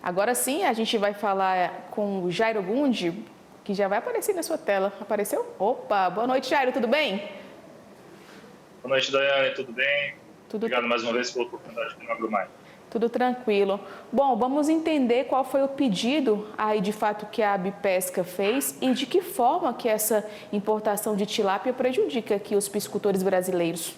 Agora sim, a gente vai falar com o Jairo Gundi, que já vai aparecer na sua tela. Apareceu? Opa, boa noite, Jairo, tudo bem? Boa noite, Daiane, tudo bem? Tudo, Obrigado mais uma vez pela oportunidade de AgroMain. tudo tranquilo. Bom, vamos entender qual foi o pedido aí de fato que a Abipesca fez e de que forma que essa importação de tilápia prejudica aqui os piscicultores brasileiros.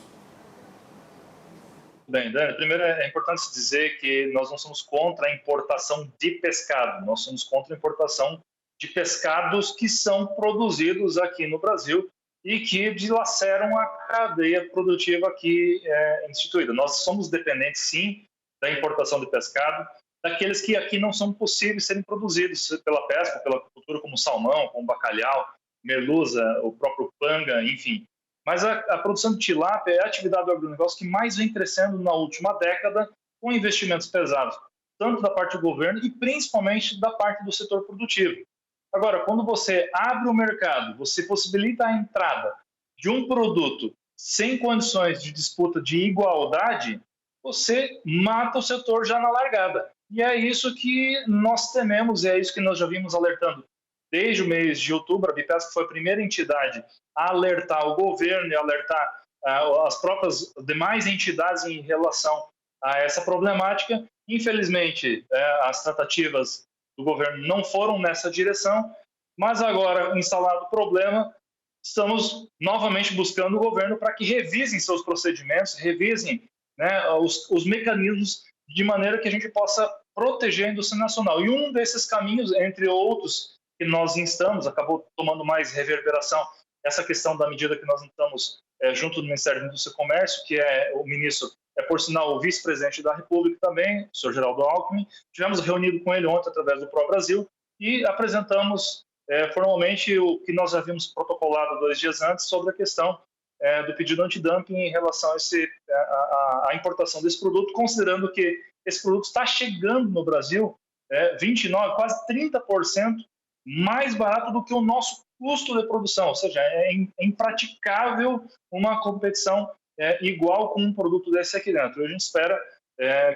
Bem, Daiane, primeiro é importante se dizer que nós não somos contra a importação de pescado, nós somos contra a importação de pescados que são produzidos aqui no Brasil e que dilaceram a cadeia produtiva aqui instituída. Nós somos dependentes, sim, da importação de pescado, daqueles que aqui não são possíveis serem produzidos pela pesca, pela agricultura, como salmão, como bacalhau, merluza, o próprio panga, enfim. Mas a produção de tilápia é a atividade do agronegócio que mais vem crescendo na última década, com investimentos pesados, tanto da parte do governo e principalmente da parte do setor produtivo. Agora, quando você abre o mercado, você possibilita a entrada de um produto sem condições de disputa de igualdade, você mata o setor já na largada. E é isso que nós tememos, e é isso que nós já vimos alertando desde o mês de outubro. A Bipesca foi a primeira entidade a alertar o governo e alertar as próprias demais entidades em relação a essa problemática. Infelizmente, as tratativas do governo não foram nessa direção, mas agora, instalado o problema, estamos novamente buscando o governo para que revisem seus procedimentos, revisem, né, os mecanismos de maneira que a gente possa proteger a indústria nacional. E um desses caminhos, entre outros, que nós instamos, acabou tomando mais reverberação, essa questão da medida que nós instamos junto do Ministério da Indústria e Comércio, que é o ministro, por sinal, o vice-presidente da República também, o senhor Geraldo Alckmin. Tivemos reunido com ele ontem através do Pro Brasil e apresentamos formalmente o que nós havíamos protocolado 2 dias antes sobre a questão do pedido antidumping em relação a à importação desse produto, considerando que esse produto está chegando no Brasil 29%, quase 30% mais barato do que o nosso custo de produção, ou seja, é impraticável uma competição igual com um produto desse aqui dentro. A gente espera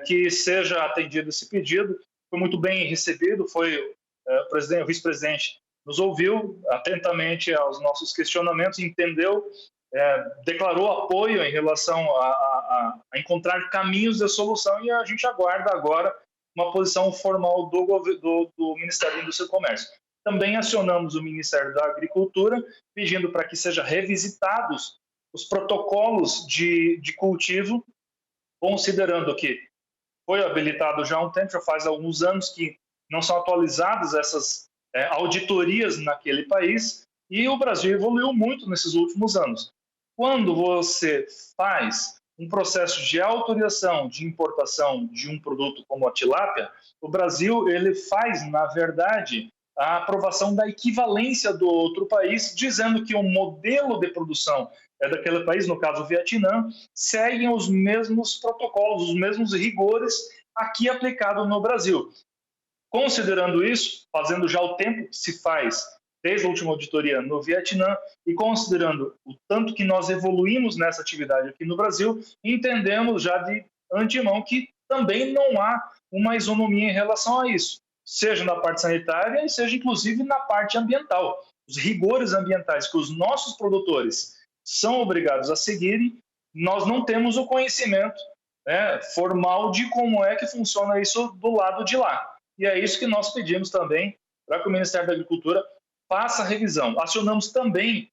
que seja atendido esse pedido, foi muito bem recebido, o vice-presidente nos ouviu atentamente aos nossos questionamentos, entendeu, declarou apoio em relação a encontrar caminhos de solução, e a gente aguarda agora uma posição formal do Ministério da Indústria e Comércio. Também acionamos o Ministério da Agricultura, pedindo para que sejam revisitados os protocolos de cultivo, considerando que foi habilitado já há um tempo, já faz alguns anos que não são atualizadas essas auditorias naquele país, e o Brasil evoluiu muito nesses últimos anos. Quando você faz um processo de autorização de importação de um produto como a tilápia, o Brasil ele faz, na verdade, a aprovação da equivalência do outro país, dizendo que o modelo de produção daquele país, no caso o Vietnã, seguem os mesmos protocolos, os mesmos rigores aqui aplicados no Brasil. Considerando isso, fazendo já o tempo que se faz desde a última auditoria no Vietnã e considerando o tanto que nós evoluímos nessa atividade aqui no Brasil, entendemos já de antemão que também não há uma isonomia em relação a isso, seja na parte sanitária e seja inclusive na parte ambiental. Os rigores ambientais que os nossos produtores são obrigados a seguirem, nós não temos o conhecimento formal de como é que funciona isso do lado de lá. E é isso que nós pedimos também para que o Ministério da Agricultura faça a revisão. Acionamos também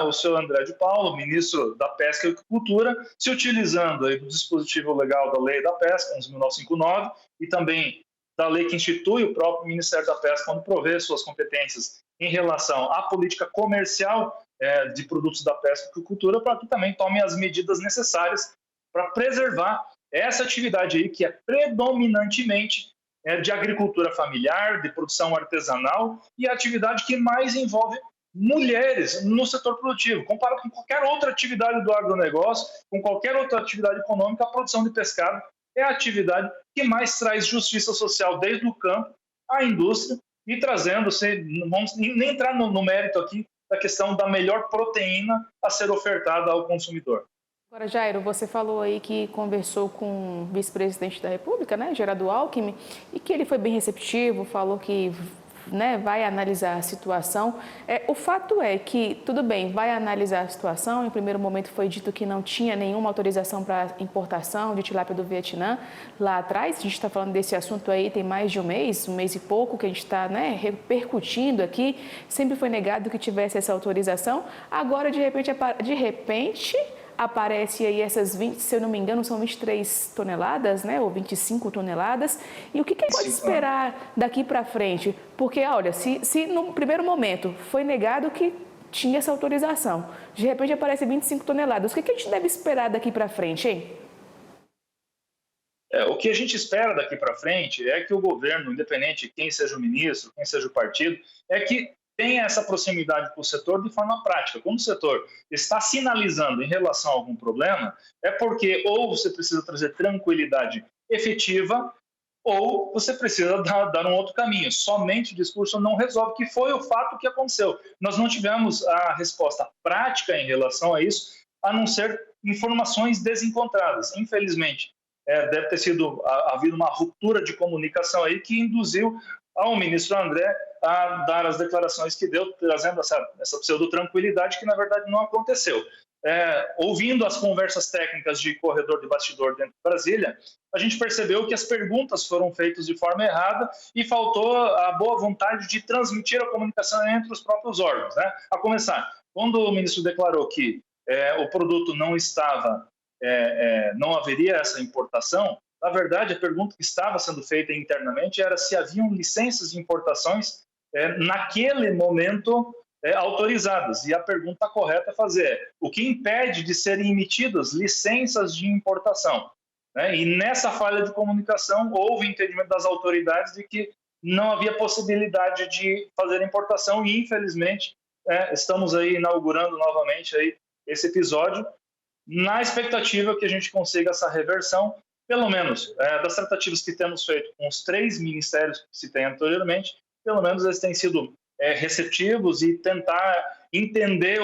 o senhor André de Paulo, ministro da Pesca e Agricultura, se utilizando aí do dispositivo legal da Lei da Pesca, 11.959, e também da lei que institui o próprio Ministério da Pesca quando provê suas competências em relação à política comercial de produtos da pesca e agricultura, para que também tome as medidas necessárias para preservar essa atividade aí que é predominantemente de agricultura familiar, de produção artesanal, e a atividade que mais envolve mulheres no setor produtivo. Comparado com qualquer outra atividade do agronegócio, com qualquer outra atividade econômica, a produção de pescado é a atividade que mais traz justiça social desde o campo à indústria, e trazendo, vamos nem entrar no mérito aqui da questão da melhor proteína a ser ofertada ao consumidor. Agora, Jairo, você falou aí que conversou com o vice-presidente da República, né, Geraldo Alckmin, e que ele foi bem receptivo, falou que, né, vai analisar a situação. O fato é que, tudo bem, vai analisar a situação. Em primeiro momento foi dito que não tinha nenhuma autorização para importação de tilápia do Vietnã lá atrás. A gente está falando desse assunto aí tem mais de um mês e pouco, que a gente está, né, repercutindo aqui. Sempre foi negado que tivesse essa autorização. Agora, de repente aparece aí essas 20, se eu não me engano, são 23 toneladas, né, ou 25 toneladas. E o que a gente pode esperar daqui para frente? Porque, olha, se no primeiro momento foi negado que tinha essa autorização, de repente aparece 25 toneladas, o que a gente deve esperar daqui para frente, hein? O que a gente espera daqui para frente é que o governo, independente de quem seja o ministro, quem seja o partido, é que tenha essa proximidade com o setor de forma prática. Quando o setor está sinalizando em relação a algum problema, é porque ou você precisa trazer tranquilidade efetiva ou você precisa dar um outro caminho. Somente o discurso não resolve, que foi o fato que aconteceu. Nós não tivemos a resposta prática em relação a isso, a não ser informações desencontradas. Infelizmente, deve ter havido uma ruptura de comunicação aí que induziu ao ministro André a dar as declarações que deu, trazendo essa pseudo-tranquilidade que, na verdade, não aconteceu. Ouvindo as conversas técnicas de corredor de bastidor dentro de Brasília, a gente percebeu que as perguntas foram feitas de forma errada e faltou a boa vontade de transmitir a comunicação entre os próprios órgãos, né? A começar, quando o ministro declarou que o produto não estava, não haveria essa importação, na verdade, a pergunta que estava sendo feita internamente era se haviam licenças de importações naquele momento autorizadas. E a pergunta correta a fazer é: o que impede de serem emitidas licenças de importação? Né? E nessa falha de comunicação, houve entendimento das autoridades de que não havia possibilidade de fazer importação e, infelizmente, estamos aí inaugurando novamente aí esse episódio, na expectativa que a gente consiga essa reversão, pelo menos das tratativas que temos feito com os 3 ministérios que citei anteriormente, pelo menos eles têm sido receptivos e tentar entender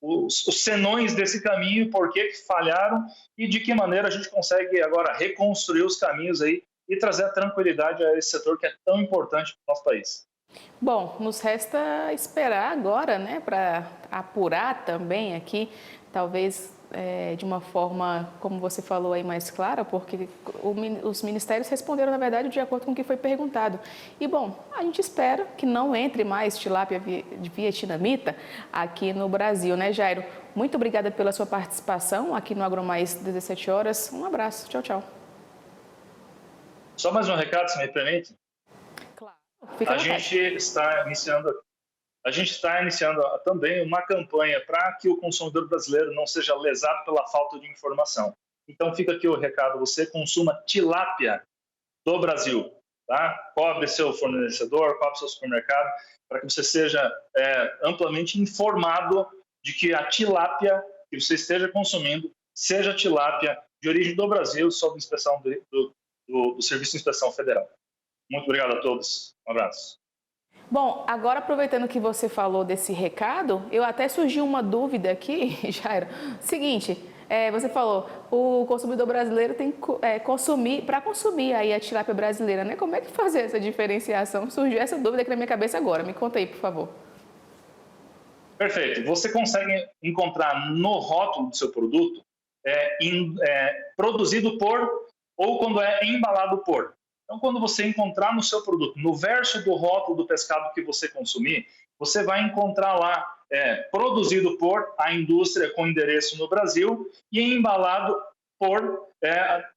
os senões desse caminho, por que falharam e de que maneira a gente consegue agora reconstruir os caminhos aí e trazer a tranquilidade a esse setor que é tão importante para o nosso país. Bom, nos resta esperar agora, né, para apurar também aqui, talvez de uma forma, como você falou aí, mais clara, porque os ministérios responderam, na verdade, de acordo com o que foi perguntado. E, bom, a gente espera que não entre mais tilápia vietnamita aqui no Brasil, né, Jairo? Muito obrigada pela sua participação aqui no AgroMais 17 horas. Um abraço. Tchau, tchau. Só mais um recado, se me permite. Claro. Fica à vontade. A gente está iniciando também uma campanha para que o consumidor brasileiro não seja lesado pela falta de informação. Então fica aqui o recado: você consuma tilápia do Brasil, tá? Cobre seu fornecedor, cobre seu supermercado, para que você seja amplamente informado de que a tilápia que você esteja consumindo seja tilápia de origem do Brasil, sob inspeção do Serviço de Inspeção Federal. Muito obrigado a todos. Um abraço. Bom, agora aproveitando que você falou desse recado, eu até surgiu uma dúvida aqui, Jairo. Seguinte, você falou, o consumidor brasileiro tem que consumir, para consumir aí a tilápia brasileira, né? Como é que fazer essa diferenciação? Surgiu essa dúvida aqui na minha cabeça agora. Me conta aí, por favor. Perfeito. Você consegue encontrar no rótulo do seu produto produzido por ou quando é embalado por. Então, quando você encontrar no seu produto, no verso do rótulo do pescado que você consumir, você vai encontrar lá produzido por a indústria com endereço no Brasil e embalado por,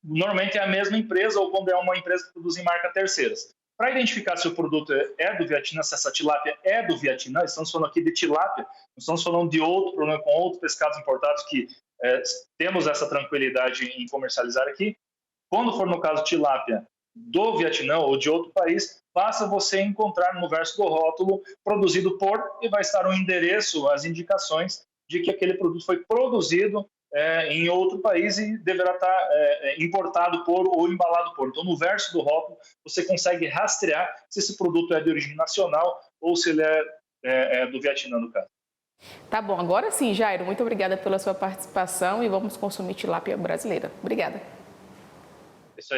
normalmente é a mesma empresa ou quando é uma empresa que produz em marca terceiras. Para identificar se o produto é do Vietnã, se essa tilápia é do Vietnã, estamos falando aqui de tilápia, não estamos falando de outro problema com outros pescados importados que temos essa tranquilidade em comercializar aqui. Quando for no caso tilápia do Vietnã ou de outro país, basta você encontrar no verso do rótulo produzido por e vai estar o endereço, as indicações de que aquele produto foi produzido em outro país e deverá estar importado por ou embalado por. Então, no verso do rótulo, você consegue rastrear se esse produto é de origem nacional ou se ele é do Vietnã, no caso. Tá bom, agora sim, Jairo, muito obrigada pela sua participação e vamos consumir tilápia brasileira. Obrigada.